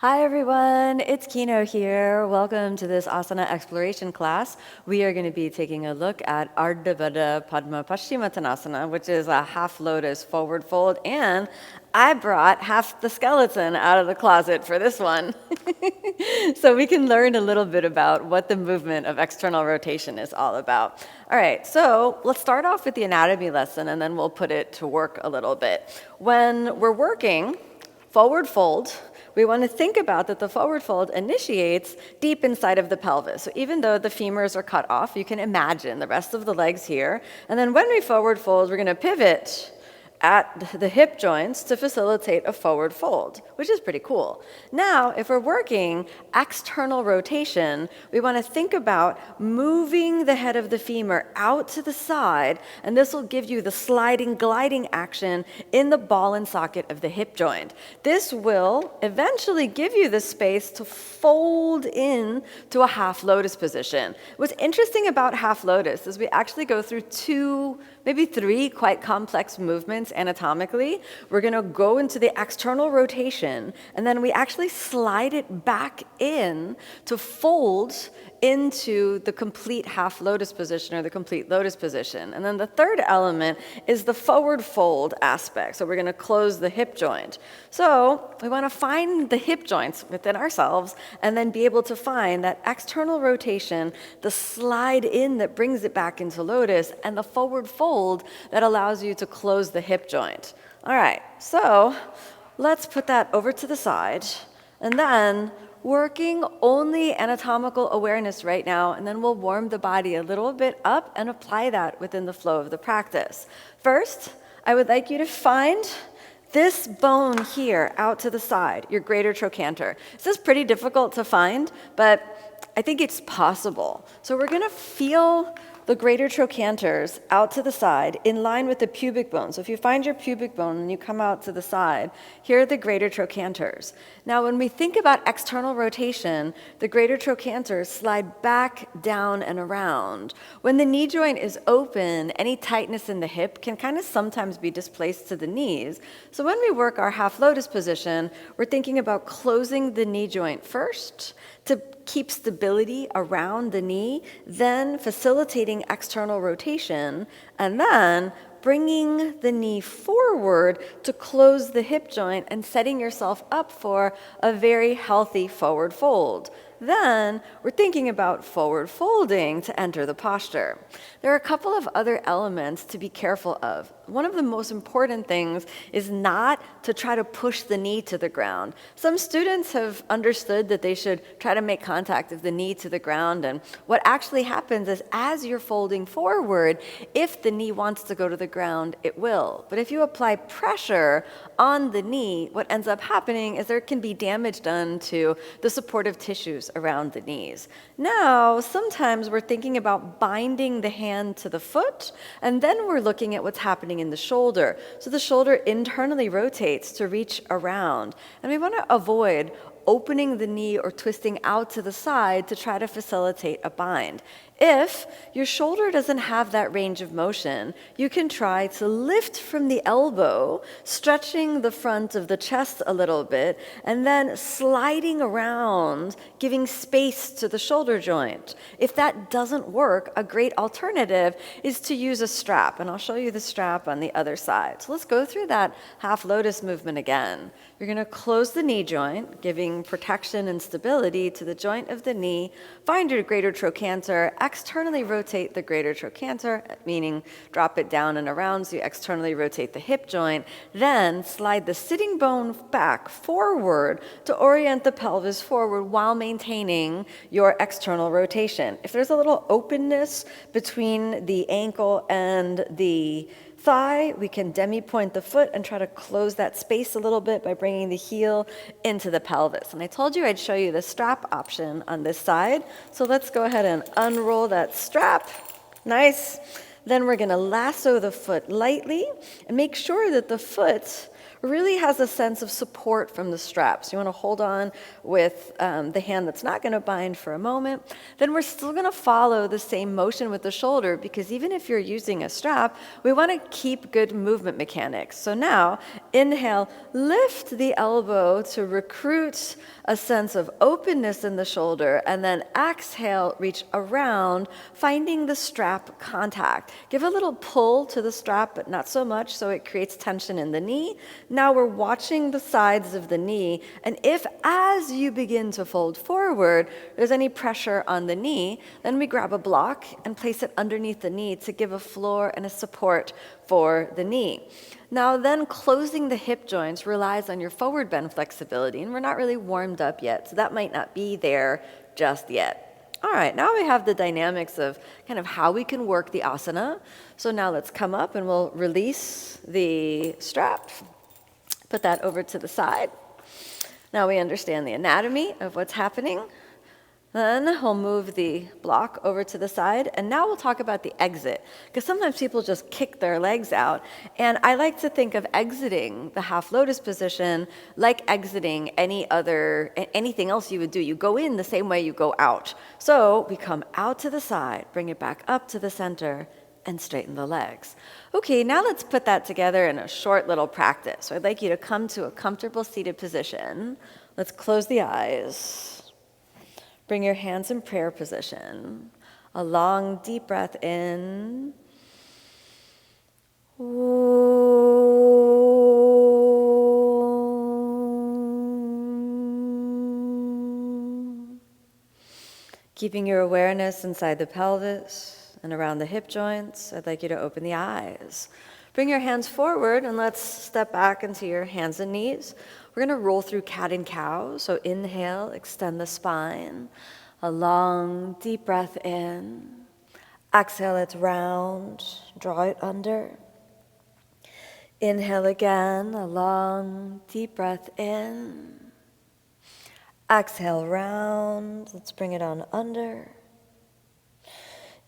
Hi everyone, it's Kino here. Welcome to this asana exploration class. We are going to be taking a look at ardha padmasana, which is a half lotus forward fold, and I brought half the skeleton out of the closet for this one. So we can learn a little bit about what the movement of external rotation is all about. All right, so let's start off with the anatomy lesson and then we'll put it to work a little bit. When we're working forward fold, we want to think about that the forward fold initiates deep inside of the pelvis. So even though the femurs are cut off, you can imagine the rest of the legs here. And then when we forward fold, we're going to pivot at the hip joints to facilitate a forward fold, which is pretty cool. Now, if we're working external rotation, we want to think about moving the head of the femur out to the side, and this will give you the sliding, gliding action in the ball and socket of the hip joint. This will eventually give you the space to fold in to a half lotus position. What's interesting about half lotus is we actually go through two, maybe three quite complex movements anatomically. We're going to go into the external rotation, and then we actually slide it back in to fold into the complete half lotus position or the complete lotus position. And then the third element is the forward fold aspect. So we're going to close the hip joint. So we want to find the hip joints within ourselves and then be able to find that external rotation, the slide in that brings it back into lotus, and the forward fold that allows you to close the hip joint. All right, so let's put that over to the side, and then working only anatomical awareness right now, and then we'll warm the body a little bit up and apply that within the flow of the practice. First, I would like you to find this bone here out to the side, your greater trochanter. This is pretty difficult to find, but I think it's possible. So we're going to feel the greater trochanters out to the side in line with the pubic bone. So if you find your pubic bone and you come out to the side, here are the greater trochanters. Now when we think about external rotation, the greater trochanters slide back, down, and around. When the knee joint is open, any tightness in the hip can kind of sometimes be displaced to the knees. So when we work our half lotus position, we're thinking about closing the knee joint first to keep stability around the knee, then facilitating external rotation, and then bringing the knee forward to close the hip joint and setting yourself up for a very healthy forward fold. Then we're thinking about forward folding to enter the posture. There are a couple of other elements to be careful of. One of the most important things is not to try to push the knee to the ground. Some students have understood that they should try to make contact of the knee to the ground, and what actually happens is as you're folding forward, if the knee wants to go to the ground, it will. But if you apply pressure on the knee, what ends up happening is there can be damage done to the supportive tissues around the knees. Now, sometimes we're thinking about binding the hand to the foot, and then we're looking at what's happening in the shoulder. So the shoulder internally rotates to reach around, and we want to avoid opening the knee or twisting out to the side to try to facilitate a bind. If your shoulder doesn't have that range of motion, you can try to lift from the elbow, stretching the front of the chest a little bit, and then sliding around, giving space to the shoulder joint. If that doesn't work, a great alternative is to use a strap, and I'll show you the strap on the other side. So let's go through that half lotus movement again. You're going to close the knee joint, giving protection and stability to the joint of the knee. Find your greater trochanter, externally rotate the greater trochanter, meaning drop it down and around, so you externally rotate the hip joint. Then slide the sitting bone back forward to orient the pelvis forward while maintaining your external rotation. If there's a little openness between the ankle and the thigh, we can demi-point the foot and try to close that space a little bit by bringing the heel into the pelvis. And I told you I'd show you the strap option on this side. So let's go ahead and unroll that strap. Nice. Then we're going to lasso the foot lightly and make sure that the foot really has a sense of support from the straps. You want to hold on with the hand that's not going to bind for a moment. Then we're still going to follow the same motion with the shoulder, because even if you're using a strap, we want to keep good movement mechanics. So now, inhale, lift the elbow to recruit a sense of openness in the shoulder, and then exhale, reach around, finding the strap contact. Give a little pull to the strap, but not so much, so it creates tension in the knee. Now we're watching the sides of the knee, and if as you begin to fold forward, there's any pressure on the knee, then we grab a block and place it underneath the knee to give a floor and a support for the knee. Now then, closing the hip joints relies on your forward bend flexibility, and we're not really warmed up yet, so that might not be there just yet. All right, now we have the dynamics of kind of how we can work the asana. So now let's come up and we'll release the strap, put that over to the side. Now we understand the anatomy of what's happening. Then we'll move the block over to the side, and now we'll talk about the exit, because sometimes people just kick their legs out, and I like to think of exiting the half-lotus position like exiting anything else you would do. You go in the same way you go out. So we come out to the side, bring it back up to the center, and straighten the legs. Okay, now let's put that together in a short little practice. So I'd like you to come to a comfortable seated position. Let's close the eyes. Bring your hands in prayer position. A long, deep breath in. Keeping your awareness inside the pelvis and around the hip joints, I'd like you to open the eyes. Bring your hands forward and let's step back into your hands and knees. We're going to roll through cat and cow. So inhale, extend the spine. A long, deep breath in. Exhale, it's round. Draw it under. Inhale again, a long, deep breath in. Exhale, round. Let's bring it on under.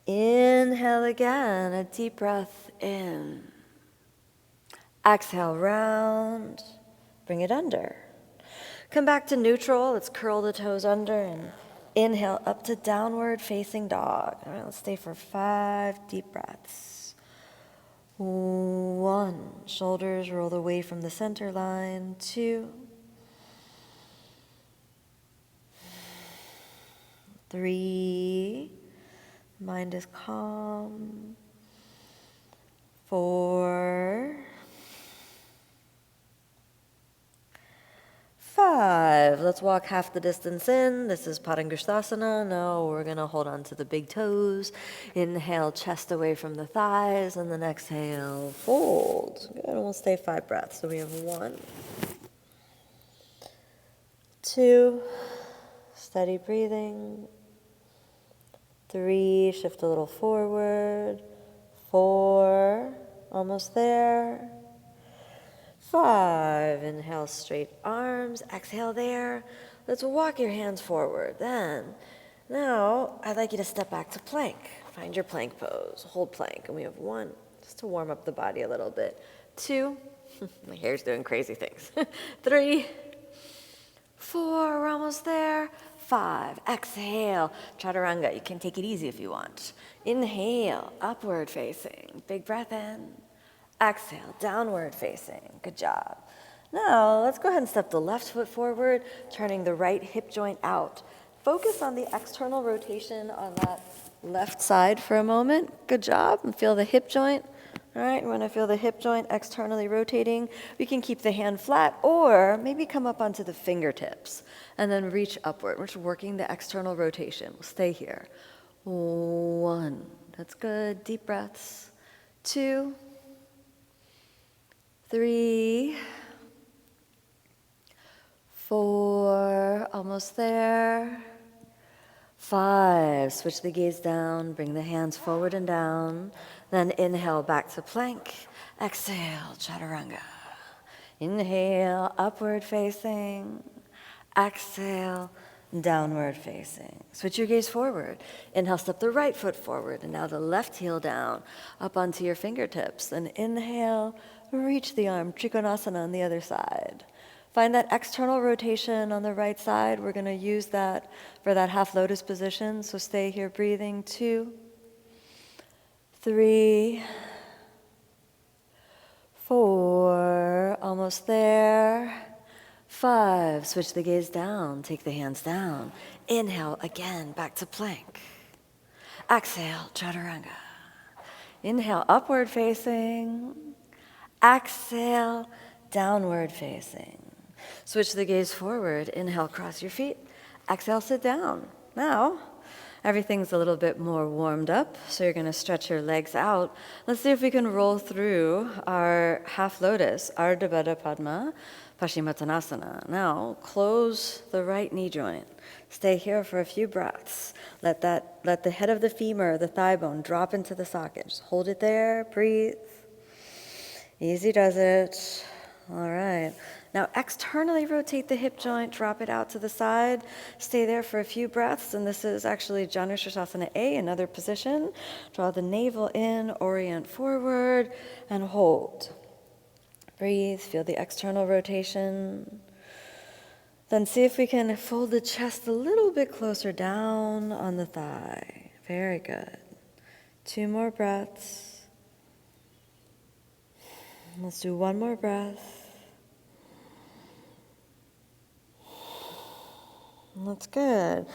Inhale again, a deep breath in. Exhale, round. Bring it under. Come back to neutral. Let's curl the toes under and inhale up to downward facing dog. All right, let's stay for 5 deep breaths. 1, shoulders roll away from the center line. 2, 3, mind is calm. 4, 5. Let's walk half the distance in. This is Padangusthasana. Now we're going to hold on to the big toes. Inhale, chest away from the thighs, and then exhale, fold. Good, and we'll stay 5 breaths. So we have 1, 2, steady breathing. 3, shift a little forward. 4, almost there. 5, inhale, straight arms, exhale there. Let's walk your hands forward. Now, I'd like you to step back to plank. Find your plank pose, hold plank, and we have 1, just to warm up the body a little bit. 2, my hair's doing crazy things. 3, 4, we're almost there. 5, exhale, chaturanga. You can take it easy if you want. Inhale, upward facing, big breath in. Exhale, downward facing. Good job. Now, let's go ahead and step the left foot forward, turning the right hip joint out. Focus on the external rotation on that left side for a moment. Good job. And feel the hip joint. All right, when I feel the hip joint externally rotating, we can keep the hand flat or maybe come up onto the fingertips and then reach upward. We're just working the external rotation. We'll stay here. 1, that's good. Deep breaths. 2, 3, 4, almost there. 5, switch the gaze down, bring the hands forward and down. Then inhale, back to plank. Exhale, chaturanga. Inhale, upward facing. Exhale, downward facing. Switch your gaze forward. Inhale, step the right foot forward, and now the left heel down, up onto your fingertips. Then inhale, reach the arm, Trikonasana on the other side. Find that external rotation on the right side. We're going to use that for that half lotus position, so stay here breathing. 2, 3, 4, almost there. 5, switch the gaze down, take the hands down. Inhale again, back to plank. Exhale, chaturanga. Inhale, upward facing. Exhale, downward facing. Switch the gaze forward. Inhale, cross your feet. Exhale, sit down. Now, everything's a little bit more warmed up, so you're going to stretch your legs out. Let's see if we can roll through our half lotus, ardha baddha padma paschimottanasana. Now, close the right knee joint. Stay here for a few breaths. Let the head of the femur, the thigh bone, drop into the socket. Just hold it there. Breathe. Easy does it. All right. Now externally rotate the hip joint, drop it out to the side. Stay there for a few breaths, and this is actually Janu Sirsasana A, another position. Draw the navel in, orient forward, and hold. Breathe, feel the external rotation. Then see if we can fold the chest a little bit closer down on the thigh. Very good. 2 more breaths. Let's do 1 more breath. That's good.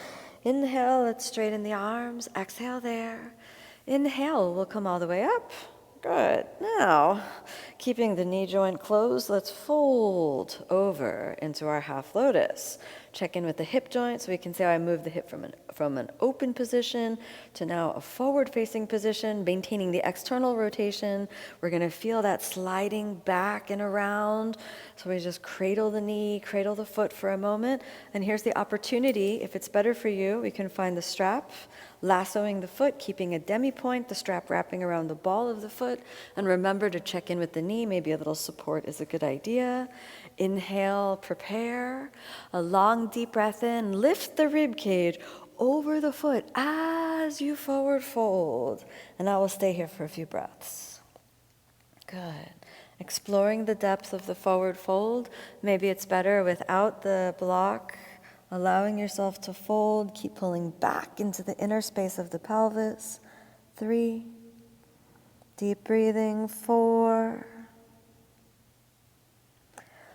Inhale, let's straighten the arms. Exhale there. Inhale, we'll come all the way up. Good. Now, keeping the knee joint closed, let's fold over into our half lotus. Check in with the hip joint so we can see how I move the hip from an open position to now a forward-facing position, maintaining the external rotation. We're going to feel that sliding back and around. So we just cradle the knee, cradle the foot for a moment. And here's the opportunity. If it's better for you, we can find the strap, lassoing the foot, keeping a demi-point, the strap wrapping around the ball of the foot. And remember to check in with the knee. Maybe a little support is a good idea. Inhale, prepare. A long, deep breath in. Lift the rib cage over the foot as you forward fold. And I will stay here for a few breaths. Good. Exploring the depth of the forward fold. Maybe it's better without the block. Allowing yourself to fold. Keep pulling back into the inner space of the pelvis. 3. Deep breathing. 4.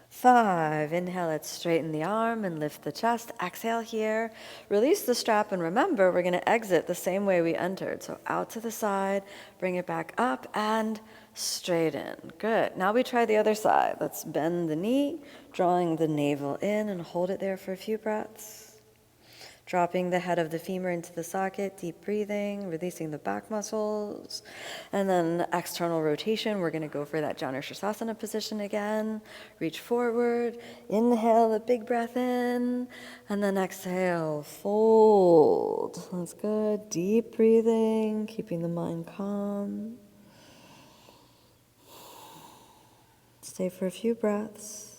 5. Inhale, let's straighten the arm and lift the chest. Exhale here. Release the strap, and remember, we're going to exit the same way we entered. So out to the side, bring it back up, and straighten. Good. Now we try the other side. Let's bend the knee, drawing the navel in, and hold it there for a few breaths. Dropping the head of the femur into the socket, deep breathing, releasing the back muscles. And then external rotation, we're going to go for that Janu Sirsasana position again. Reach forward, inhale, a big breath in, and then exhale, fold. That's good. Deep breathing, keeping the mind calm. Stay for a few breaths.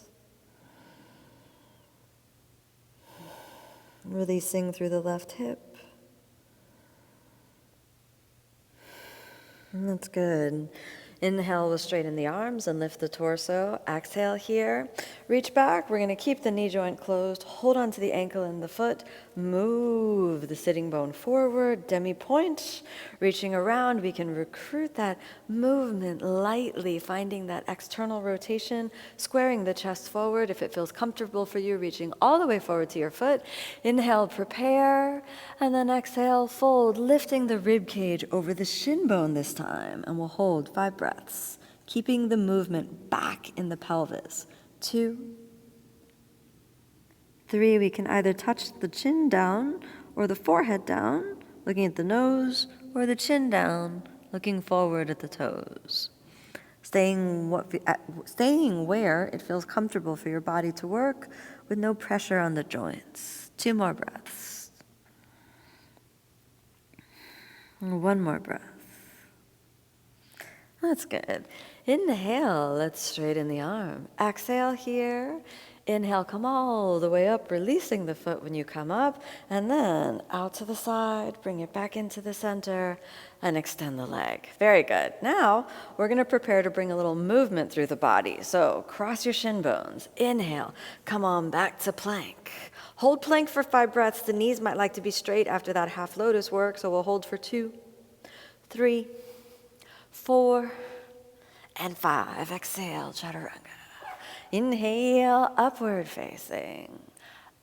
Releasing through the left hip. And that's good. Inhale, we'll straighten the arms and lift the torso. Exhale here. Reach back. We're going to keep the knee joint closed. Hold on to the ankle and the foot. Move the sitting bone forward. Demi-point. Reaching around, we can recruit that movement lightly, finding that external rotation, squaring the chest forward. If it feels comfortable for you, reaching all the way forward to your foot. Inhale, prepare. And then exhale, fold, lifting the rib cage over the shin bone this time. And we'll hold 5 breaths, keeping the movement back in the pelvis. 2, 3, we can either touch the chin down or the forehead down, looking at the nose, or the chin down, looking forward at the toes. Staying where it feels comfortable for your body to work with no pressure on the joints. 2 more breaths. 1 more breath. That's good. Inhale, let's straighten the arm. Exhale here. Inhale, come all the way up, releasing the foot when you come up, and then out to the side, bring it back into the center, and extend the leg. Very good. Now, we're going to prepare to bring a little movement through the body. So, cross your shin bones. Inhale, come on back to plank. Hold plank for 5 breaths. The knees might like to be straight after that half lotus work, so we'll hold for 2, 3, 4, and 5. Exhale, chaturanga. Inhale, upward facing.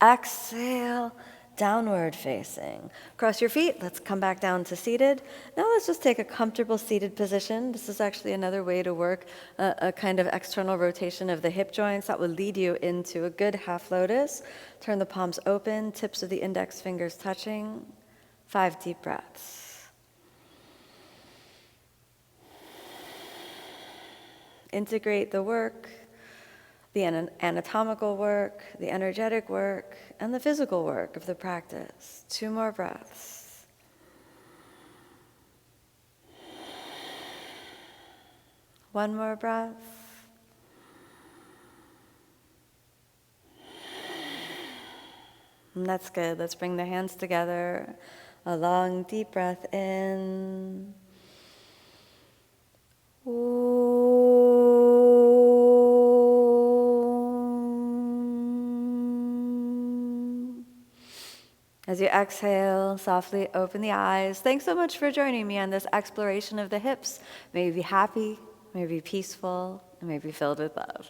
Exhale, downward facing. Cross your feet. Let's come back down to seated. Now let's just take a comfortable seated position. This is actually another way to work a kind of external rotation of the hip joints that will lead you into a good half lotus. Turn the palms open, tips of the index fingers touching. 5 deep breaths. Integrate the work, the anatomical work, the energetic work, and the physical work of the practice. 2 more breaths. One more breath. And that's good. Let's bring the hands together. A long, deep breath in. As you exhale, softly open the eyes. Thanks so much for joining me on this exploration of the hips. May you be happy, may you be peaceful, and may you be filled with love.